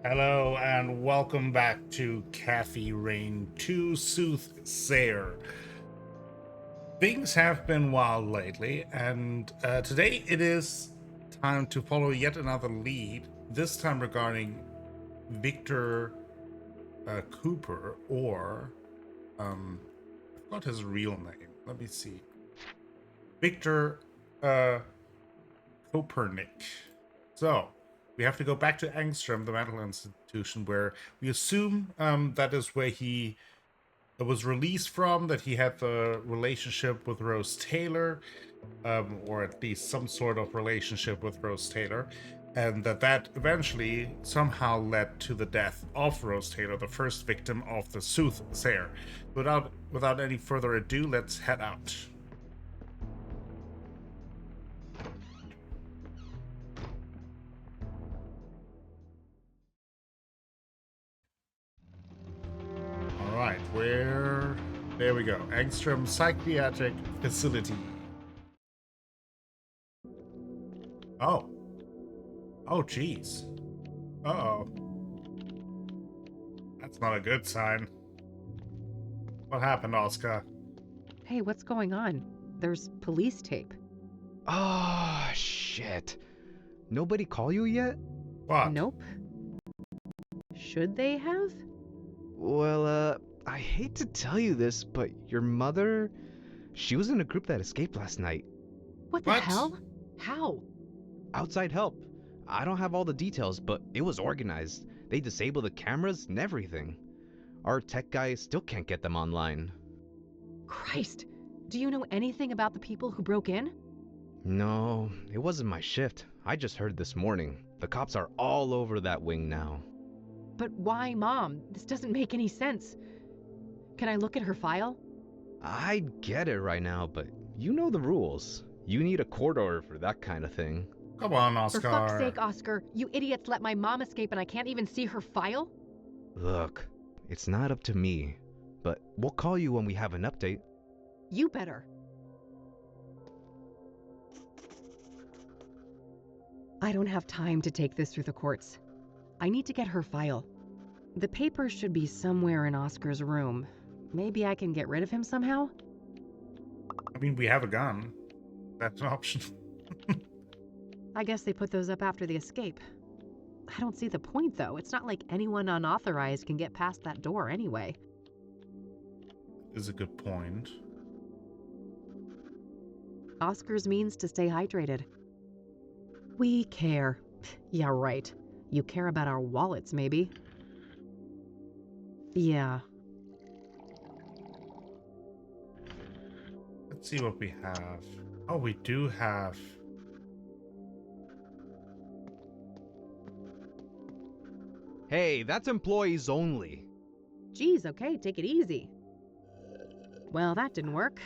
Hello and welcome back to Kathy Rain 2 Soothsayer. Things have been wild lately, and today it is time to follow yet another lead, this time regarding Victor Cooper, or I forgot his real name. Let me see. Victor Copernic. So, we have to go back to Angstrom, the mental institution, where we assume that is where he was released from, that he had the relationship with Rose Taylor, or at least some sort of relationship with Rose Taylor, and that eventually somehow led to the death of Rose Taylor, the first victim of the Soothsayer. Without any further ado, let's head out. Alright, where... There we go. Angstrom Psychiatric Facility. Oh. Oh, jeez. Uh-oh. That's not a good sign. What happened, Oscar? Hey, what's going on? There's police tape. Oh, shit. Nobody call you yet? What? Nope. Should they have? Well, I hate to tell you this, but your mother, she was in a group that escaped last night. What the hell? How? Outside help. I don't have all the details, but it was organized. They disabled the cameras and everything. Our tech guys still can't get them online. Christ! Do you know anything about the people who broke in? No, it wasn't my shift. I just heard this morning. The cops are all over that wing now. But why, Mom? This doesn't make any sense. Can I look at her file? I'd get it right now, but you know the rules. You need a court order for that kind of thing. Come on, Oscar. For fuck's sake, Oscar, you idiots let my mom escape and I can't even see her file? Look, it's not up to me, but we'll call you when we have an update. You better. I don't have time to take this through the courts. I need to get her file. The papers should be somewhere in Oscar's room. Maybe I can get rid of him somehow? I mean, we have a gun. That's an option. I guess they put those up after the escape. I don't see the point, though. It's not like anyone unauthorized can get past that door anyway. Is a good point. Oscar's means to stay hydrated. We care. Yeah, right. You care about our wallets, maybe? Yeah. Let's see what we have. Oh, we do have... Hey, that's employees only. Geez, okay, take it easy. Well, that didn't work.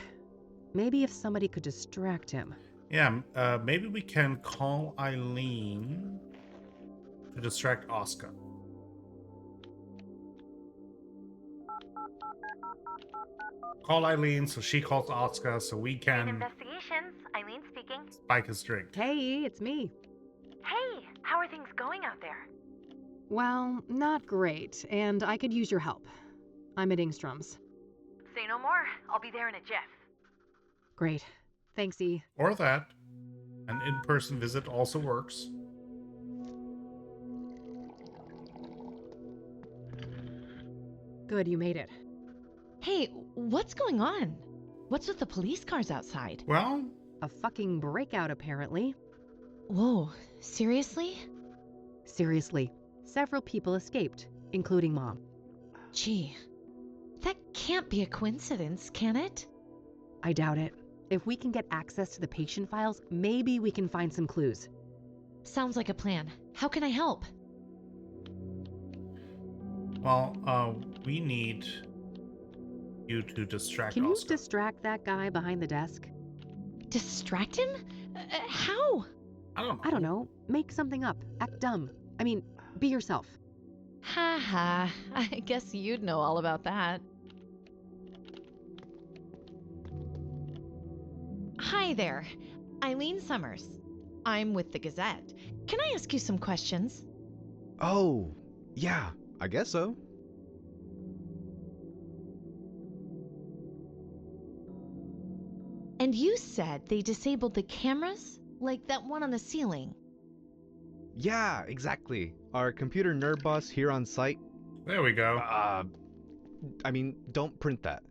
Maybe if somebody could distract him. Yeah, maybe we can call Eileen to distract Oscar. Call Eileen so she calls Oscar so we can Investigations. Eileen speaking. spike his drink. Hey, it's me. Hey, how are things going out there? Well, not great, and I could use your help. I'm at Ingstrom's. Say no more. I'll be there in a jiff. Great. Thanks, E. Or that. An in-person visit also works. Good, you made it. Hey, what's going on? What's with the police cars outside? Well, A fucking breakout, apparently. Whoa, seriously? Seriously, several people escaped, including Mom. Gee, that can't be a coincidence, can it? I doubt it. If we can get access to the patient files, maybe we can find some clues. Sounds like a plan. How can I help? we need you to distract Can you Oscar. distract that guy behind the desk? Distract him? How? I I don't know. Make something up. Act dumb. I mean, be yourself. Ha ha, I guess you'd know all about that. Hi there, Eileen Summers. I'm with the Gazette. Can I ask you some questions? Oh, Yeah, I guess so. And you said they disabled the cameras? Like that one on the ceiling? Yeah, exactly. Our computer nerd boss here on site, There we go. don't print that.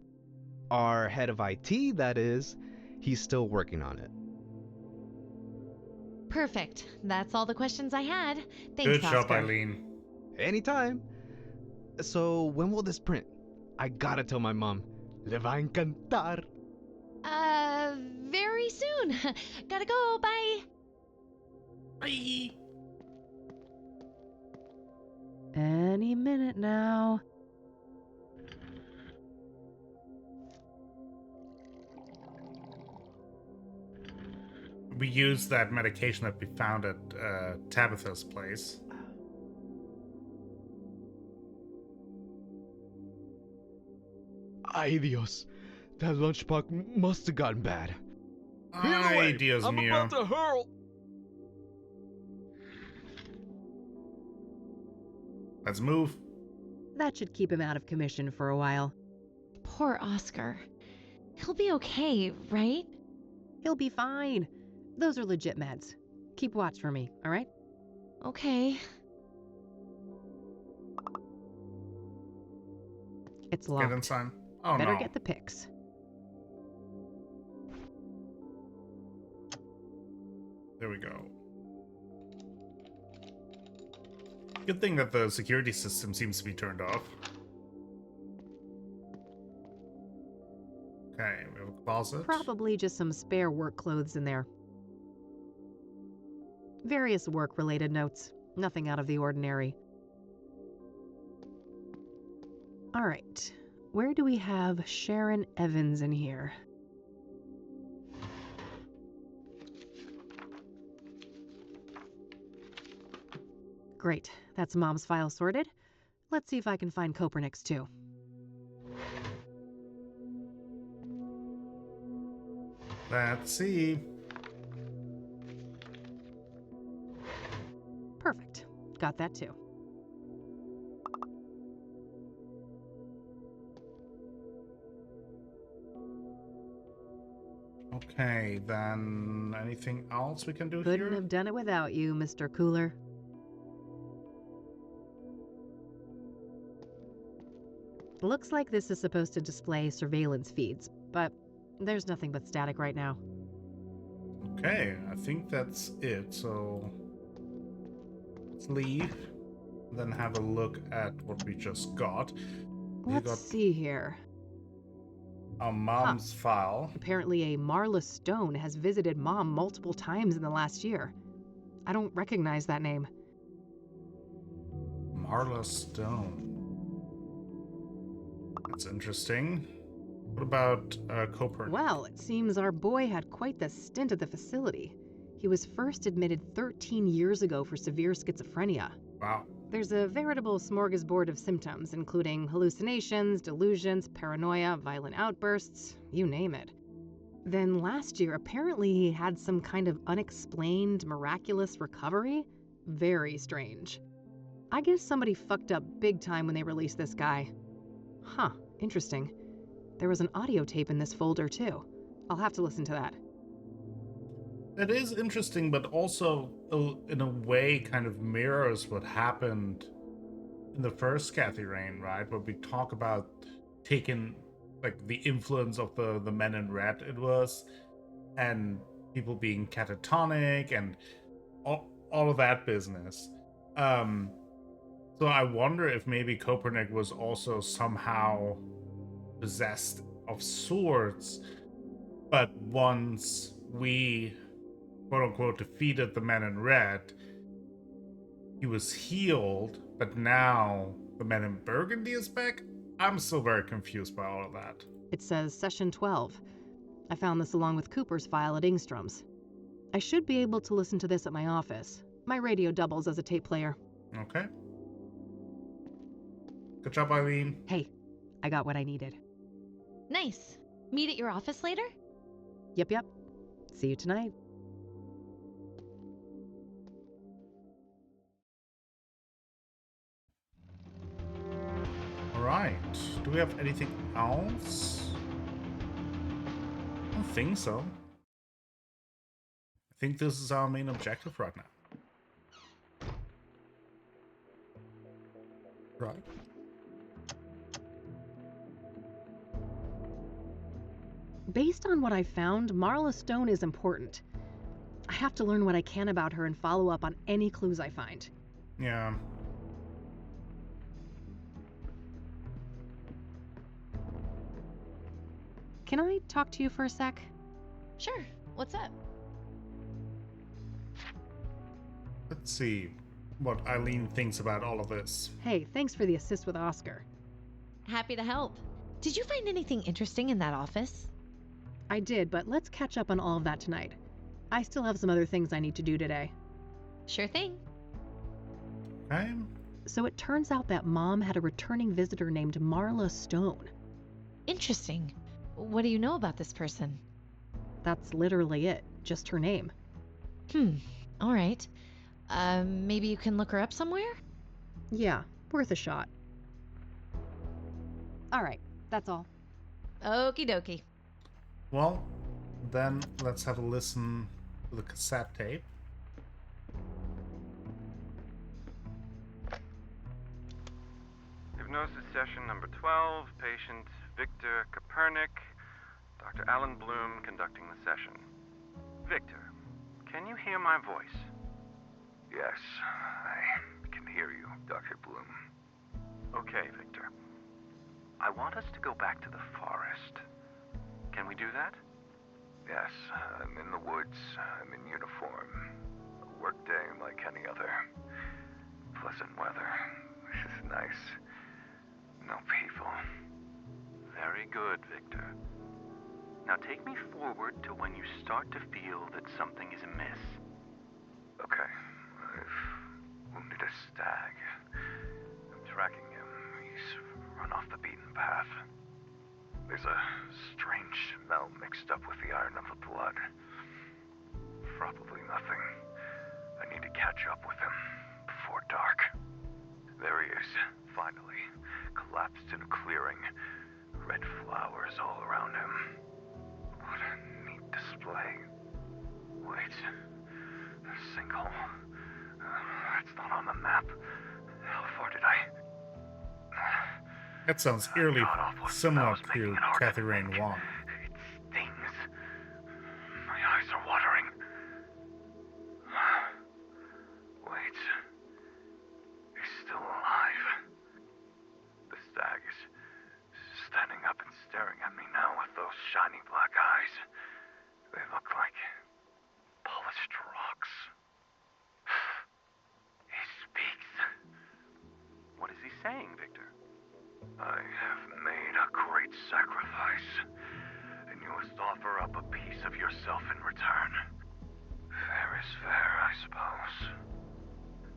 Our head of IT, that is, he's still working on it. Perfect. That's all the questions I had. Thanks, Good job, Oscar. Eileen. Anytime. So, when will this print? I gotta tell my mom. Le va encantar. Very soon. Gotta go. Bye. Bye. Any minute now. We used that medication that we found at Tabitha's place. Ay Dios. That lunchbox must have gotten bad. Ay, Dios mío. to hurl. Let's move. That should keep him out of commission for a while. Poor Oscar. He'll be okay, right? He'll be fine. Those are legit meds. Keep watch for me, all right? Okay. It's Get locked. inside. Oh Better no. get the pics. There we go. Good thing that the security system seems to be turned off. Okay, we have a closet. Probably just some spare work clothes in there. Various work-related notes. Nothing out of the ordinary. All right. Where do we have Sharon Evans in here? Great. That's Mom's file sorted. Let's see if I can find Kopernik's too. Let's see. Perfect. Got that too. Okay, then anything else we can do Couldn't here? have done it without you, Mr. Cooler. Looks like this is supposed to display surveillance feeds, but there's nothing but static right now. Okay, I think that's it. So let's leave, then have a look at what we just got. We Let's got see here. our mom's file. Apparently, a Marla Stone has visited Mom multiple times in the last year. I don't recognize that name. Marla Stone. That's interesting. What about Copernic? Well, it seems our boy had quite the stint at the facility. He was first admitted 13 years ago for severe schizophrenia. Wow. There's a veritable smorgasbord of symptoms, including hallucinations, delusions, paranoia, violent outbursts, you name it. Then last year, apparently he had some kind of unexplained, miraculous recovery. Very strange. I guess somebody fucked up big time when they released this guy. Huh, interesting. There was an audio tape in this folder, too. I'll have to listen to that. It is interesting, but also, in a way, kind of mirrors what happened in the first Kathy Rain, right? Where we talk about taking, like, the influence of the men in red it was, and people being catatonic, and all of that business. So I wonder if maybe Kopernik was also somehow possessed of sorts, but once we quote-unquote defeated the men in red, he was healed, but now the men in burgundy is back? I'm still very confused by all of that. It says Session 12. I found this along with Cooper's file at Ingstrom's. I should be able to listen to this at my office. My radio doubles as a tape player. Okay. Good job, Eileen. Hey, I got what I needed. Nice. Meet at your office later? Yep. See you tonight. Right. Do we have anything else? I don't think so. I think this is our main objective right now. Right. Based on what I found, Marla Stone is important. I have to learn what I can about her and follow up on any clues I find. Yeah. Can I talk to you for a sec? Sure. What's up? Let's see what Eileen thinks about all of this. Hey, thanks for the assist with Oscar. Happy to help. Did you find anything interesting in that office? I did, but let's catch up on all of that tonight. I still have some other things I need to do today. Sure thing. Okay. So it turns out that Mom had a returning visitor named Marla Stone. Interesting. What do you know about this person? That's literally it, just her name. All right. Maybe you can look her up somewhere? Yeah, worth a shot. All right, that's all. Okie dokie. Well, then let's have a listen to the cassette tape. Hypnosis session number 12, patient Victor Kopernik, Dr. Alan Bloom conducting the session. Victor, can you hear my voice? Yes, I can hear you, Dr. Bloom. Okay, Victor. I want us to go back to the forest. Can we do that? Yes, I'm in the woods. I'm in uniform. A workday like any other. Pleasant weather. This is nice. No people. Very good, Victor. Now take me forward to when you start to feel that something is amiss. Okay, I've wounded a stag. I'm tracking him. He's run off the beaten path. There's a strange smell mixed up with the iron of the blood. Probably nothing. I need to catch up with him before dark. There he is, finally, collapsed in a clearing. Red flowers all around him. What a neat display. Wait, a sinkhole. It's not on the map. How far did I... That sounds eerily God-awful similar smells making to it hard Kathy to Rain think. Wong. It stings. My eyes are watering. Wait. He's still alive. The stag is standing up and staring at me now with those shiny black eyes. They look like polished rocks. He speaks. What is he saying, Victor? I have made a great sacrifice, and you must offer up a piece of yourself in return. Fair is fair, I suppose.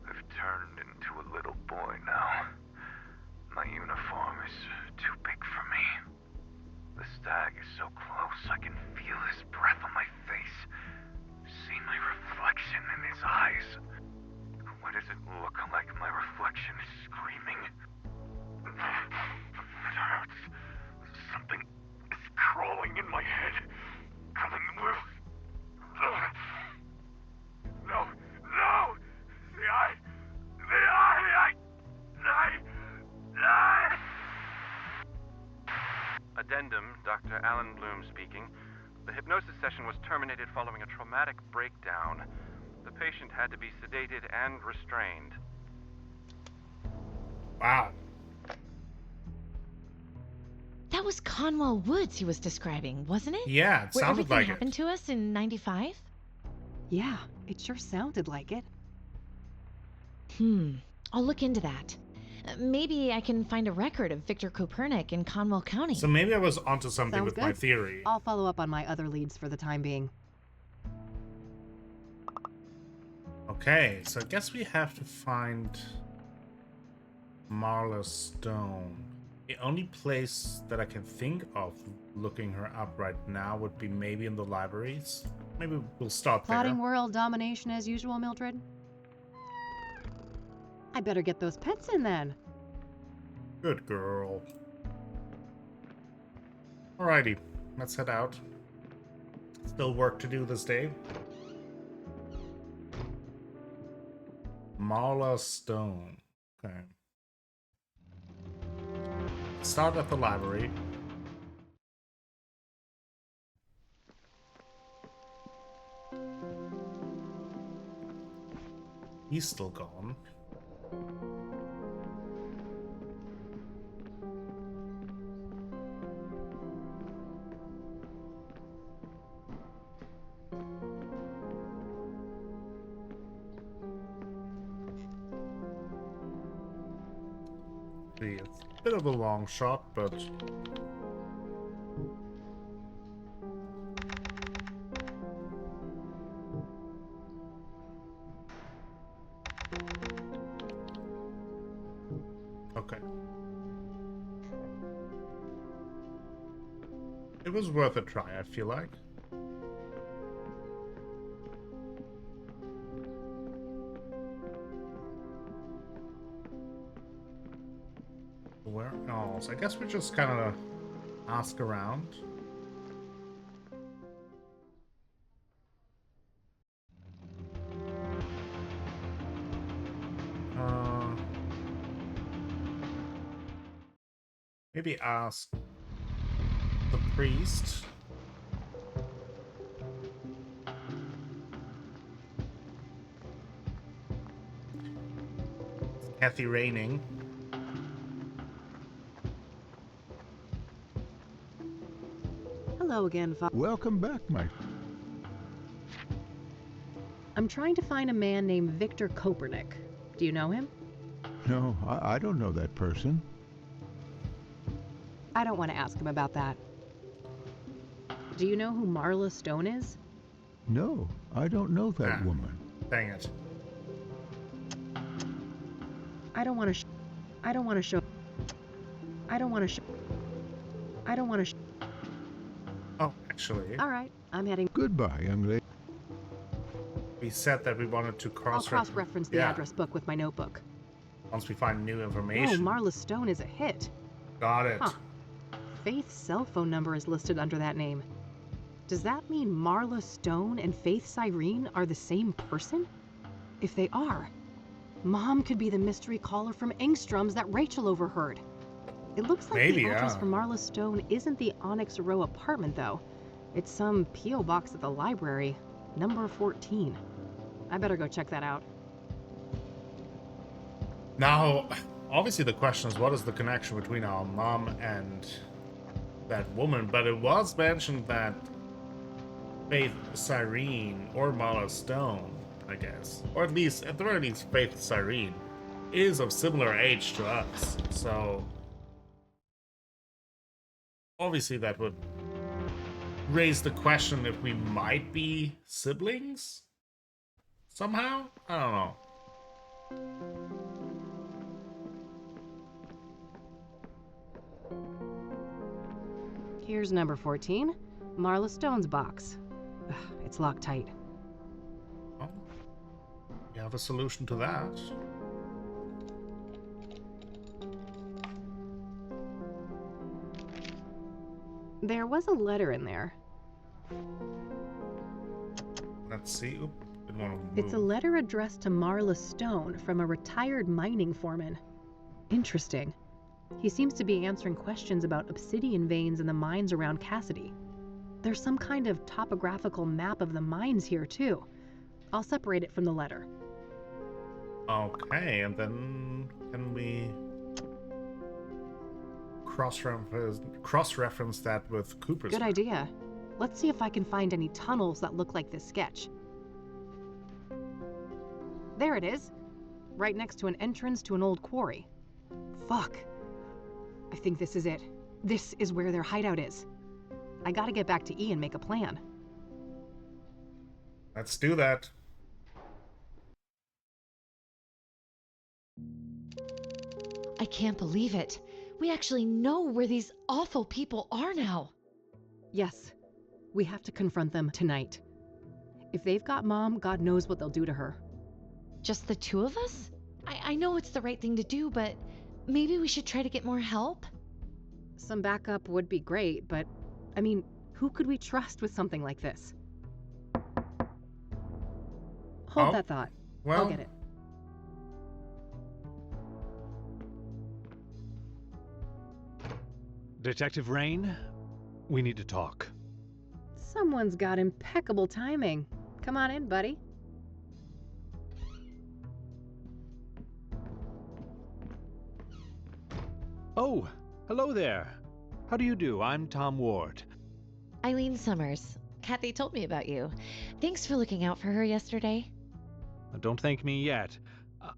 I've turned into a little boy now. My uniform is too big for me. The stag is so close I can feel his breath on my face. See my reflection in his eyes. Why does it look like my reflection is screaming? It hurts. Something is crawling in my head. Coming loose. No! No! The eye! The eye! Addendum, Dr. Alan Bloom speaking. The hypnosis session was terminated following a traumatic breakdown. The patient had to be sedated and restrained. Wow. That was Conwell Woods he was describing, wasn't it? Yeah, it Where sounded everything like happened it. to us in 95? Yeah, it sure sounded like it. I'll look into that. Maybe I can find a record of Victor Kopernik in Conwell County. So maybe I was onto something Sounds with my good. theory. I'll follow up on my other leads for the time being. Okay, so I guess we have to find Marla Stone. The only place that I can think of looking her up right now would be maybe in the libraries. Maybe we'll start Plotting there. world domination as usual, Mildred? I better get those pets in then. Good girl. Alrighty, let's head out. Still work to do this day. Marla Stone. Okay. Start at the library. He's still gone. See, it's a bit of a long shot, but okay. It was worth a try, I feel like. Where else? I guess we just kind of ask around. Maybe ask the priest. Kathy Raining. Hello again, Father. Welcome back, my... I'm trying to find a man named Victor Kopernik. Do you know him? No, I don't know that person. I don't want to ask him about that. Do you know who Marla Stone is? No, I don't know that woman. Dang it. I don't want to I don't want to show... I don't want to show... I don't want to Oh, actually, Alright, I'm heading... Goodbye, young lady. we said that we wanted to I'll cross-reference. cross-reference the address book with my notebook. Once we find new Oh, information. Marla Stone is a hit. Got it. Huh. Faith's cell phone number is listed under that name. Does that mean Marla Stone and Faith Cyrene are the same person? If they are, Mom could be the mystery caller from Engstrom's that Rachel overheard. It looks like Maybe, the address yeah. for Marla Stone isn't the Onyx Row apartment, though. It's some P.O. box at the library, number 14. I better go check that out. Now, obviously the question is, what is the connection between our mom and that woman? But it was mentioned that Faith Cyrene or Marla Stone, I guess, or at least, at the very least, Faith Cyrene is of similar age to us. So, obviously that would raise the question if we might be siblings somehow? I don't know. Here's number 14, Marla Stone's box. Ugh, it's locked tight. Oh, you have a solution to that. There was a letter in there. Let's see. Oop, didn't want to move. It's a letter addressed to Marla Stone from a retired mining foreman. Interesting. He seems to be answering questions about obsidian veins in the mines around Cassidy. There's some kind of topographical map of the mines here, too. I'll separate it from the letter. Okay, and then can we cross-reference that with Cooper's? Good idea. Let's see if I can find any tunnels that look like this sketch. There it is. Right next to an entrance to an old quarry. Fuck. I think this is it. This is where their hideout is. I gotta get back to E and make a plan. Let's do that. I can't believe it. We actually know where these awful people are now. Yes. We have to confront them tonight. If they've got Mom, God knows what they'll do to her. Just the two of us? I know it's the right thing to do, but Maybe we should try to get more help? Some backup would be great, but I mean, who could we trust with something like this? Hold Oh, that thought. well, I'll get it. Detective Rain, we need to talk. Someone's got impeccable timing. Come on in, buddy. Oh, hello there. How do you do? I'm Tom Ward. Eileen Summers. Kathy told me about you. Thanks for looking out for her yesterday. Don't thank me yet.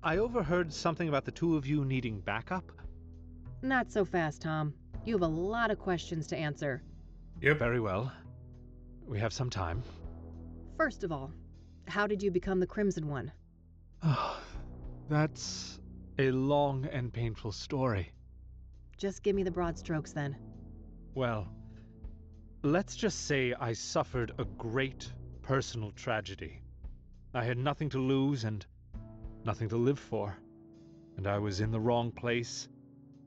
I overheard something about the two of you needing backup. Not so fast, Tom. You have a lot of questions to answer. yep. Very well. We have some time. First of all, how did you become the Crimson One? That's a long and painful story. Just give me the broad strokes then. Well, let's just say I suffered a great personal tragedy. I had nothing to lose and nothing to live for, and I was in the wrong place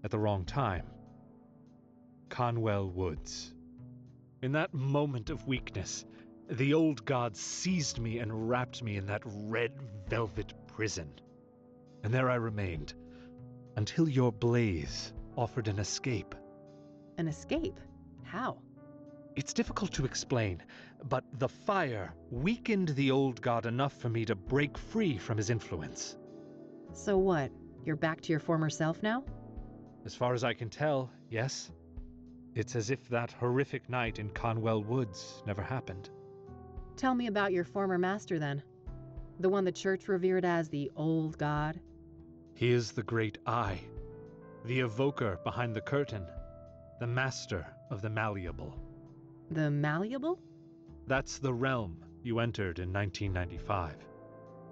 at the wrong time. Conwell Woods. In that moment of weakness, the old god seized me and wrapped me in that red velvet prison. And there I remained, until your blaze offered an escape. An escape? How? It's difficult to explain, but the fire weakened the old god enough for me to break free from his influence. So what? You're back to your former self now? As far as I can tell, yes. It's as if that horrific night in Conwell Woods never happened. Tell me about your former master then. The one the church revered as the old god. He is the great I, the evoker behind the curtain, the master of the Malleable. The Malleable? That's the realm you entered in 1995.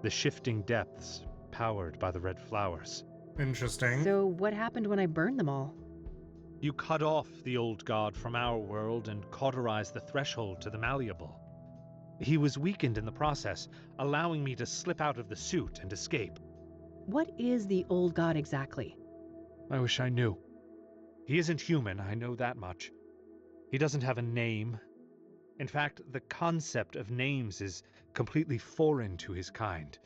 The shifting depths powered by the red flowers. Interesting. So what happened when I burned them all? You cut off the old god from our world and cauterized the threshold to the Malleable. He was weakened in the process, allowing me to slip out of the suit and escape. What is the old god exactly? I wish I knew. He isn't human, I know that much. He doesn't have a name. In fact, the concept of names is completely foreign to his kind.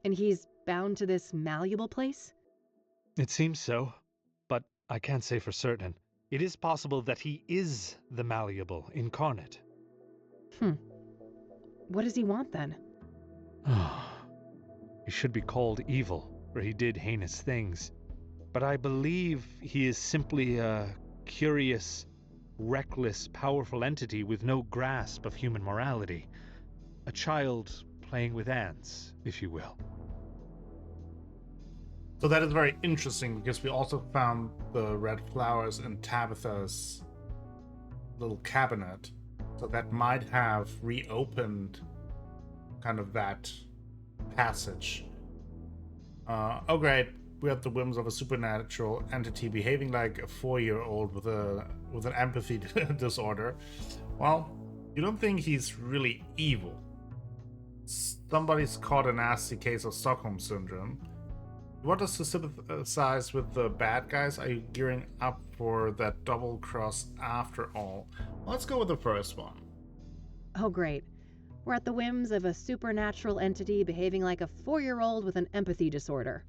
And he's bound to this malleable place? It seems so, but I can't say for certain. It is possible that he is the Malleable incarnate. What does he want then? He should be called evil, for he did heinous things. But I believe he is simply a curious, reckless, powerful entity with no grasp of human morality. A child playing with ants, if you will. So that is very interesting because we also found the red flowers in Tabitha's little cabinet. So that might have reopened kind of that passage. Oh great, we have the whims of a supernatural entity behaving like a 4-year-old with an empathy disorder. Well, you don't think he's really evil. Somebody's caught a nasty case of Stockholm Syndrome. You want us to sympathize with the bad guys? Are you gearing up for that double cross after all? Let's go with the first one. Oh great. We're at the whims of a supernatural entity behaving like a 4-year-old with an empathy disorder.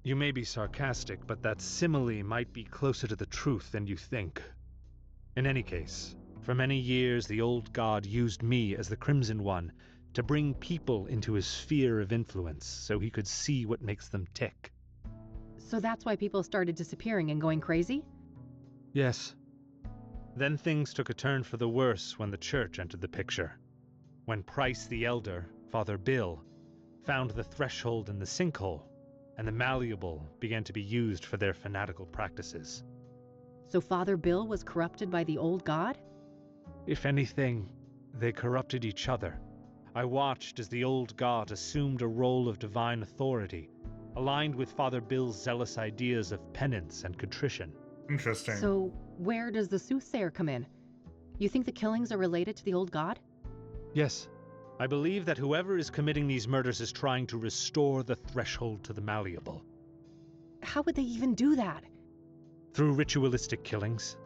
You may be sarcastic, but that simile might be closer to the truth than you think. In any case, for many years the old god used me as the Crimson One to bring people into his sphere of influence so he could see what makes them tick. So that's why people started disappearing and going crazy? Yes. Then things took a turn for the worse when the church entered the picture. When Price the Elder, Father Bill, found the threshold in the sinkhole, and the Malleable began to be used for their fanatical practices. So Father Bill was corrupted by the old god? If anything, they corrupted each other. I watched as the old god assumed a role of divine authority, aligned with Father Bill's zealous ideas of penance and contrition. Interesting. So where does the Soothsayer come in? You think the killings are related to the old god? Yes, I believe that whoever is committing these murders is trying to restore the threshold to the Malleable. how would they even do that? Through ritualistic killings.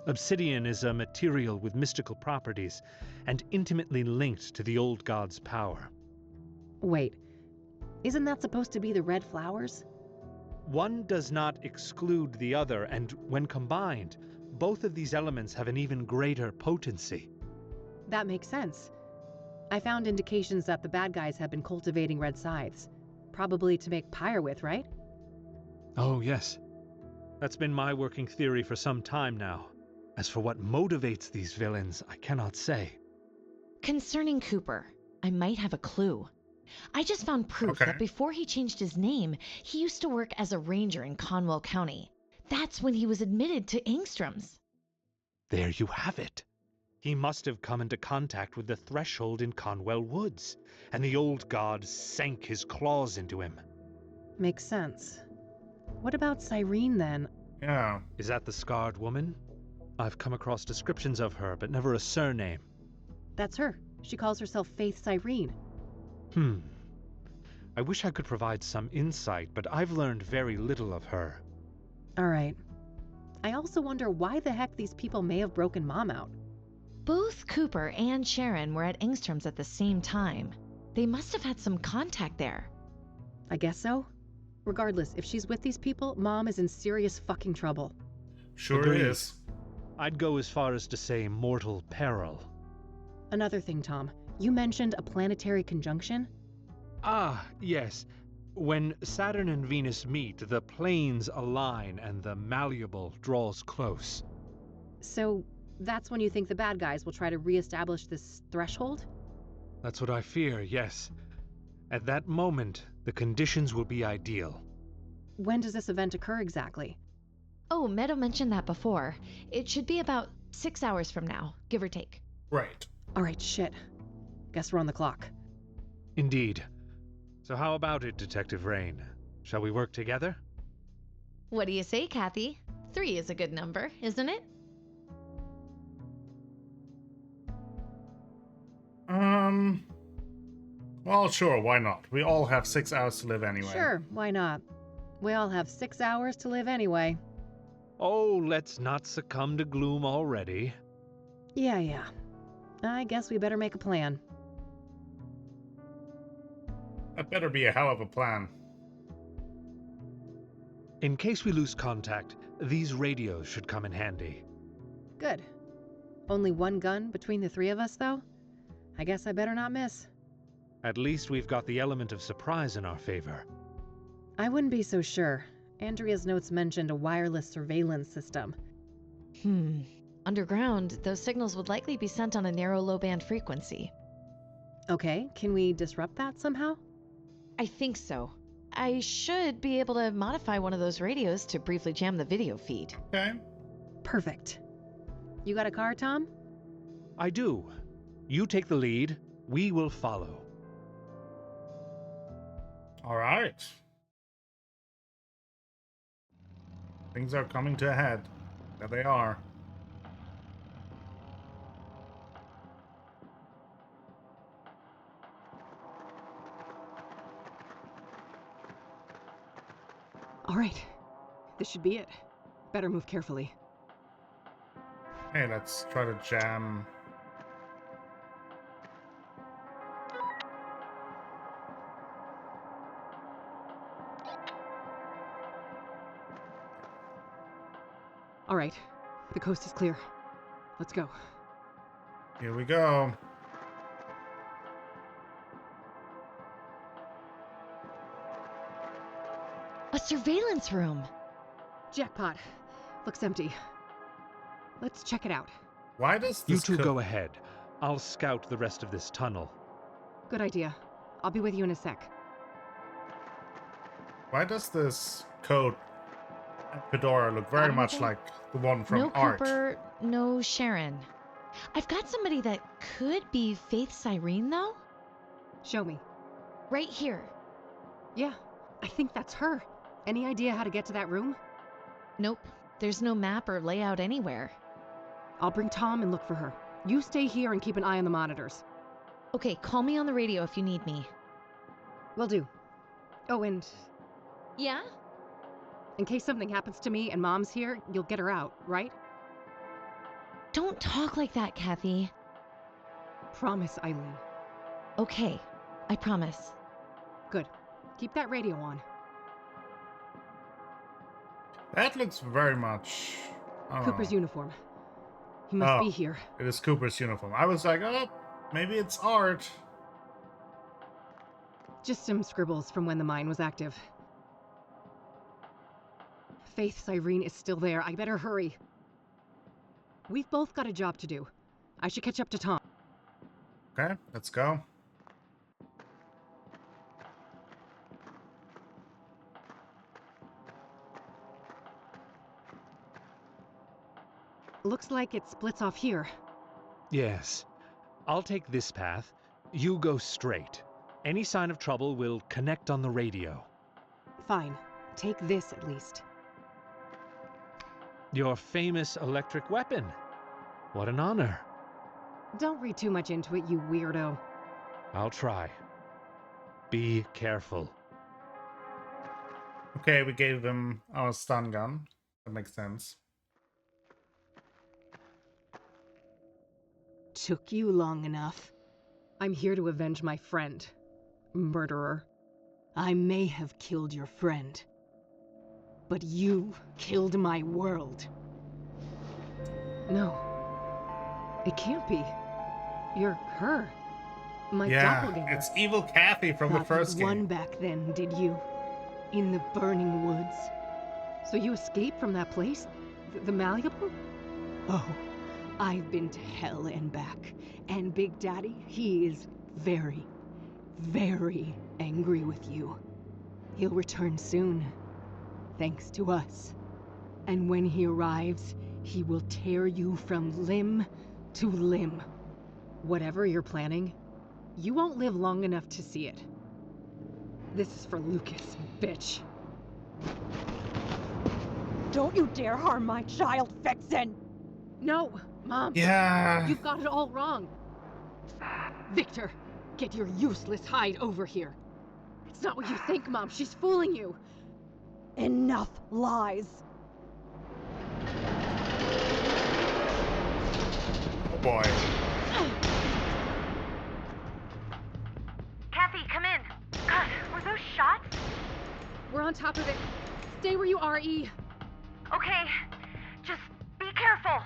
Obsidian is a material with mystical properties and intimately linked to the old god's power. Wait, isn't that supposed to be the red flowers? One does not exclude the other, and when combined, both of these elements have an even greater potency. That makes sense. I found indications that the bad guys have been cultivating red scythes. Probably to make pyre with, right? Oh, yes. That's been my working theory for some time now. As for what motivates these villains, I cannot say. Concerning Cooper, I might have a clue. I just found proof that before he changed his name, he used to work as a ranger in Conwell County. That's when he was admitted to Angstrom's. There you have it. He must have come into contact with the threshold in Conwell Woods, and the old god sank his claws into him. Makes sense. What about Cyrene, then? Yeah. Is that the scarred woman? I've come across descriptions of her, but never a surname. That's her. She calls herself Faith Cyrene. I wish I could provide some insight, but I've learned very little of her. All right. I also wonder why the heck these people may have broken Mom out. Both Cooper and Sharon were at Angstrom's at the same time. They must have had some contact there. I guess so. Regardless, if she's with these people, Mom is in serious fucking trouble. Sure Agreed. is. I'd go as far as to say mortal peril. Another thing, Tom. You mentioned a planetary conjunction? Ah, yes. When Saturn and Venus meet, the planes align and the Malleable draws close. So, that's when you think the bad guys will try to reestablish this threshold? That's what I fear, yes. At that moment, the conditions will be ideal. When does this event occur exactly? Oh, Meadow mentioned that before. It should be about 6 hours from now, give or take. Right. All right, shit. Guess we're on the clock. Indeed. So how about it, Detective Rain? Shall we work together? What do you say, Kathy? 3 is a good number, isn't it? Well, sure, why not? We all have 6 hours to live anyway. Sure, why not? We all have 6 hours to live anyway. Oh, let's not succumb to gloom already. Yeah. I guess we better make a plan. That better be a hell of a plan. In case we lose contact, these radios should come in handy. Good. Only one gun between the 3 of us, though? I guess I better not miss. At least we've got the element of surprise in our favor. I wouldn't be so sure. Andrea's notes mentioned a wireless surveillance system. Underground, those signals would likely be sent on a narrow low-band frequency. Okay, can we disrupt that somehow? I think so. I should be able to modify one of those radios to briefly jam the video feed. Okay. Perfect. You got a car, Tom? I do. You take the lead, we will follow. All right. Things are coming to a head. There they are. All right. This should be it. Better move carefully. Hey, let's try to jam. All right. The coast is clear. Let's go. Here we go. A surveillance room! Jackpot. Looks empty. Let's check it out. Why does You this two go ahead. I'll scout the rest of this tunnel. Good idea. I'll be with you in a sec. Why does this coat at Fedora look very much like the one from No Art? Cooper, no Sharon. I've got somebody that could be Faith Cyrene, though. Show me. Right here. Yeah, I think that's her. Any idea how to get to that room? Nope. There's no map or layout anywhere. I'll bring Tom and look for her. You stay here and keep an eye on the monitors. Okay, call me on the radio if you need me. Will do. Oh, and Yeah? In case something happens to me and Mom's here, you'll get her out, right? Don't talk like that, Kathy. Promise, Eileen. Okay, I promise. Good. Keep that radio on. That looks very much... I don't Cooper's know. uniform. He must be Oh, here. it is Cooper's uniform. I was like, oh, maybe it's art. Just some scribbles from when the mine was active. Faith's Irene is still there. I better hurry. We've both got a job to do. I should catch up to Tom. Okay, let's go. Looks like it splits off here. Yes. I'll take this path. You go straight. Any sign of trouble will connect on the radio. Fine. Take this at least. Your famous electric weapon. What an honor. Don't read too much into it, you weirdo. I'll try. Be careful. Okay, we gave them our stun gun. That makes sense. Took you long enough. I'm here to avenge my friend. Murderer. I may have killed your friend. But you killed my world. No. It can't be. You're her. My doppelganger. It's evil Kathy from the Thought first you'd won game. back then, did you? In the burning woods. So you escaped from that place? The Malleable? Oh, I've been to hell and back. And Big Daddy, he is very, very angry with you. He'll return soon, thanks to us. And when he arrives, he will tear you from limb to limb. Whatever you're planning, you won't live long enough to see it. This is for Lucas, bitch. Don't you dare harm my child, Vixen! No, Mom. Yeah. You've got it all wrong. Victor, get your useless hide over here. It's not what you think, Mom. She's fooling you. Enough lies. Oh boy. Kathy, come in. God, were those shots? We're on top of it. Stay where you are, E. Okay, just be careful.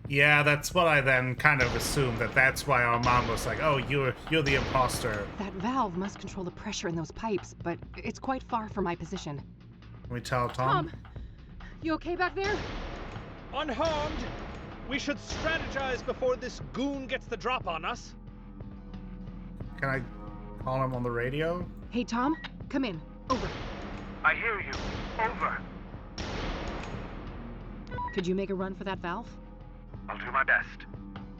Yeah, that's what I then kind of assumed, that's why our mom was like, oh, you're the imposter. That valve must control the pressure in those pipes, but it's quite far from my position. Can we tell Tom? Tom, you okay back there? Unharmed! We should strategize before this goon gets the drop on us. Can I call him on the radio? Hey, Tom, come in. Over. I hear you. Over. Could you make a run for that valve? I'll do my best.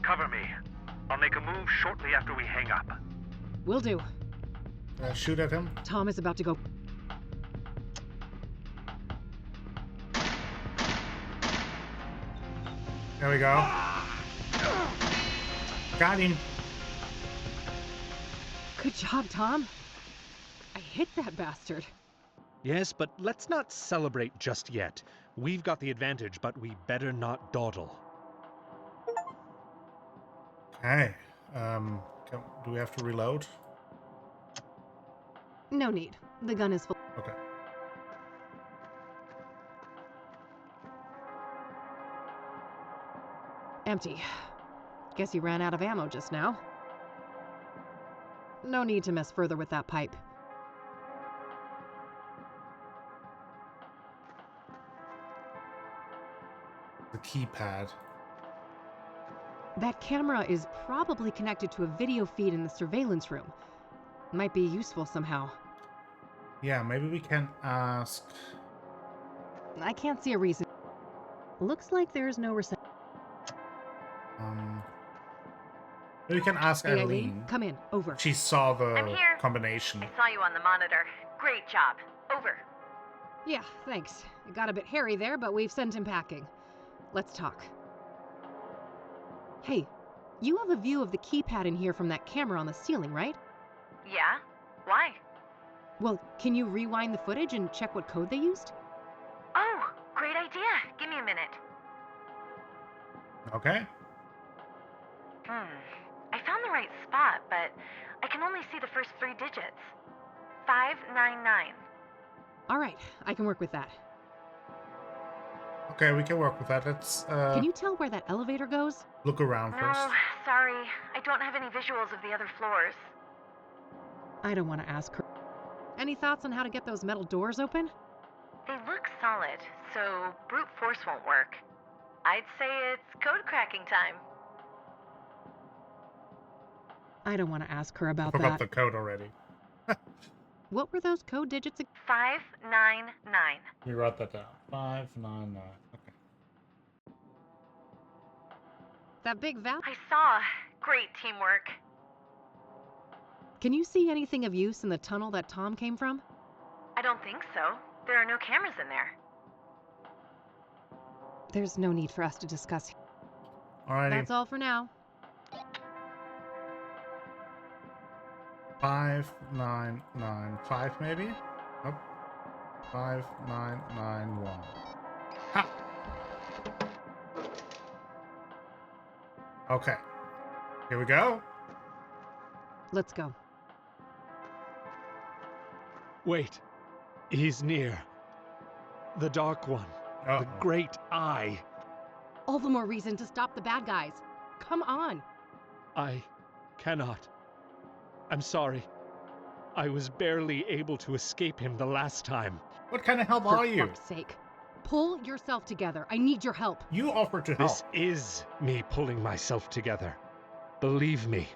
Cover me. I'll make a move shortly after we hang up. Will do. Shoot at him? Tom is about to go. There we go. Got him. Good job, Tom. I hit that bastard. Yes, but let's not celebrate just yet. We've got the advantage, but we better not dawdle. Okay. Do we have to reload? No need. The gun is full. Okay. Empty. Guess you ran out of ammo just now. No need to mess further with that pipe. The keypad. That camera is probably connected to a video feed in the surveillance room. Might be useful somehow. Yeah, maybe we can ask... I can't see a reason. Looks like there's no reception. Maybe we can ask Hey, Eileen. come in. Over. She saw I'm the here. combination. I saw you on the monitor. Great job. Over. Yeah, thanks. It got a bit hairy there, but we've sent him packing. Let's talk. Hey, you have a view of the keypad in here from that camera on the ceiling, right? Yeah? Why? Well, can you rewind the footage and check what code they used? Oh, great idea. Give me a minute. Okay. I found the right spot, but I can only see the first 3 digits. 599. All right, I can work with that. Okay, we can work with that. Let's Can you tell where that elevator goes? look around No, first. sorry. I don't have any visuals of the other floors. I don't want to ask her. Any thoughts on how to get those metal doors open? They look solid, so brute force won't work. I'd say it's code cracking time. I don't want to ask her I about forgot that. the code already. What were those code digits? 599. We wrote that down. 599. Okay. That big valve? I saw. Great teamwork. Can you see anything of use in the tunnel that Tom came from? I don't think so. There are no cameras in there. There's no need for us to discuss. Alrighty. That's all for now. 5995 maybe? Nope. 5991. Ha! Okay. Here we go. Let's go. Wait. He's near. The Dark One. Uh-oh. The Great Eye. All the more reason to stop the bad guys. Come on. I cannot. I'm sorry. I was barely able to escape him the last time. What kind of help For are you? fuck's sake. Pull yourself together. I need your help. You offered to help. This is me pulling myself together. Believe me.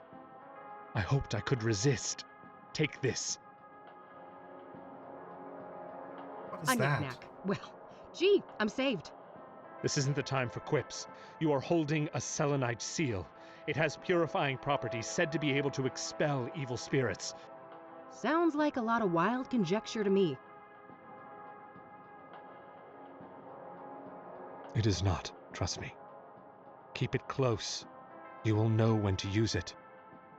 I hoped I could resist. Take this. What is A that? knick-knack. Well, gee, I'm saved. This isn't the time for quips. You are holding a selenite seal. It has purifying properties said to be able to expel evil spirits. Sounds like a lot of wild conjecture to me. It is not, trust me. Keep it close. You will know when to use it.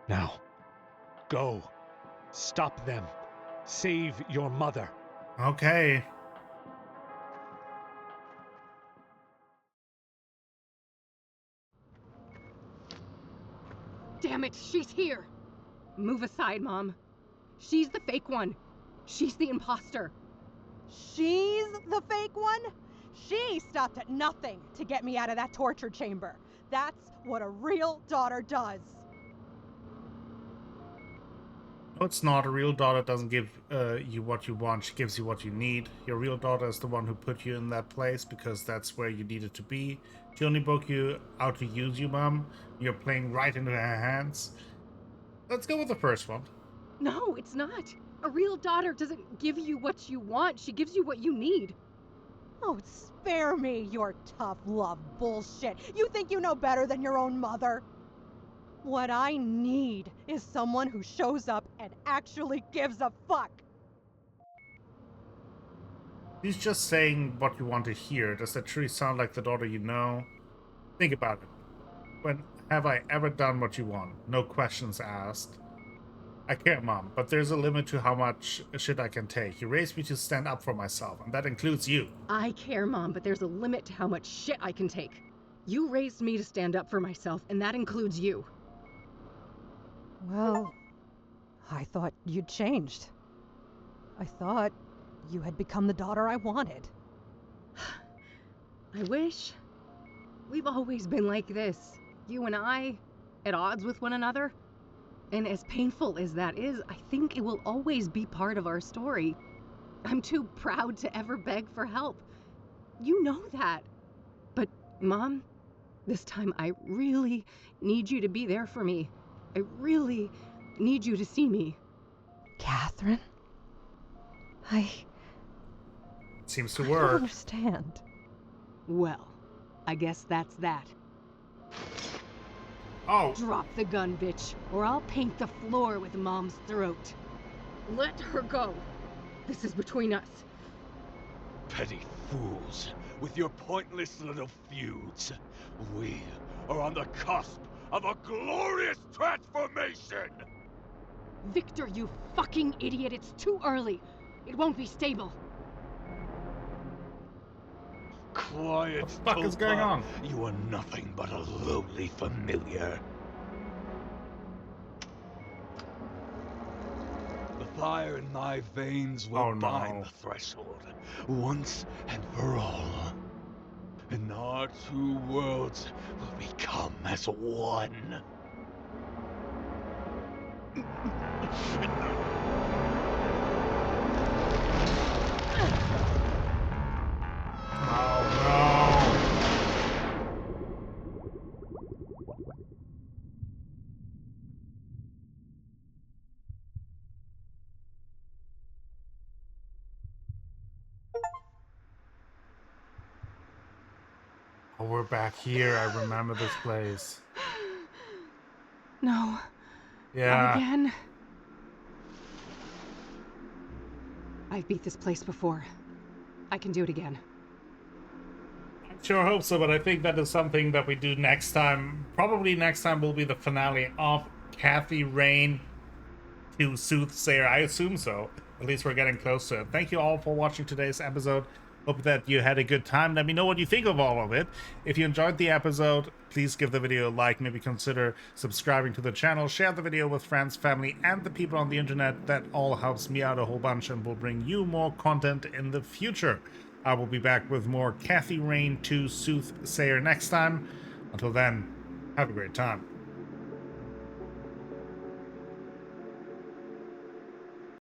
Now, go. Stop them. Save your mother. Okay. Damn it, she's here. Move aside, Mom. She's the fake one. She's the imposter. She's the fake one? She stopped at nothing to get me out of that torture chamber. That's what a real daughter does. No, it's not. A real daughter doesn't give you what you want. She gives you what you need. Your real daughter is the one who put you in that place because that's where you needed to be. She only broke you out to use you, Mom. You're playing right into her hands. Let's go with the first one. No, it's not. A real daughter doesn't give you what you want. She gives you what you need. Oh, spare me your tough love bullshit. You think you know better than your own mother? What I need is someone who shows up and actually gives a fuck. He's just saying what you want to hear. Does that truly sound like the daughter you know? Think about it. When have I ever done what you want? No questions asked. I care, Mom, but there's a limit to how much shit I can take. You raised me to stand up for myself, and that includes you. I care, Mom, but there's a limit to how much shit I can take. You raised me to stand up for myself, and that includes you. Well, I thought you'd changed. I thought you had become the daughter I wanted. I wish. We've always been like this. You and I, at odds with one another. And as painful as that is, I think it will always be part of our story. I'm too proud to ever beg for help. You know that. But, Mom, this time I really need you to be there for me. I really need you to see me. Catherine? Seems to I don't work. understand. Well, I guess that's that. Oh, Drop the gun, bitch, or I'll paint the floor with Mom's throat. Let her go. This is between us. Petty fools, with your pointless little feuds. We are on the cusp of a glorious transformation! Victor, you fucking idiot, it's too early. It won't be stable. Quiet, What the fuck is going on? You are nothing but a lowly familiar. The fire in my veins will bind the threshold once and for all. And our two worlds will become as one. Oh, we're back here. I remember this place. No. Yeah. Not again. I've beat this place before. I can do it again. Sure hope so, but I think that is something that we do next time. Probably next time will be the finale of Kathy Rain to Soothsayer. I assume so. At least we're getting close to it. Thank you all for watching today's episode. Hope that you had a good time. Let me know what you think of all of it. If you enjoyed the episode, please give the video a like. Maybe consider subscribing to the channel. Share the video with friends, family, and the people on the internet. That all helps me out a whole bunch and will bring you more content in the future. I will be back with more Kathy Rain to Soothsayer next time. Until then, have a great time.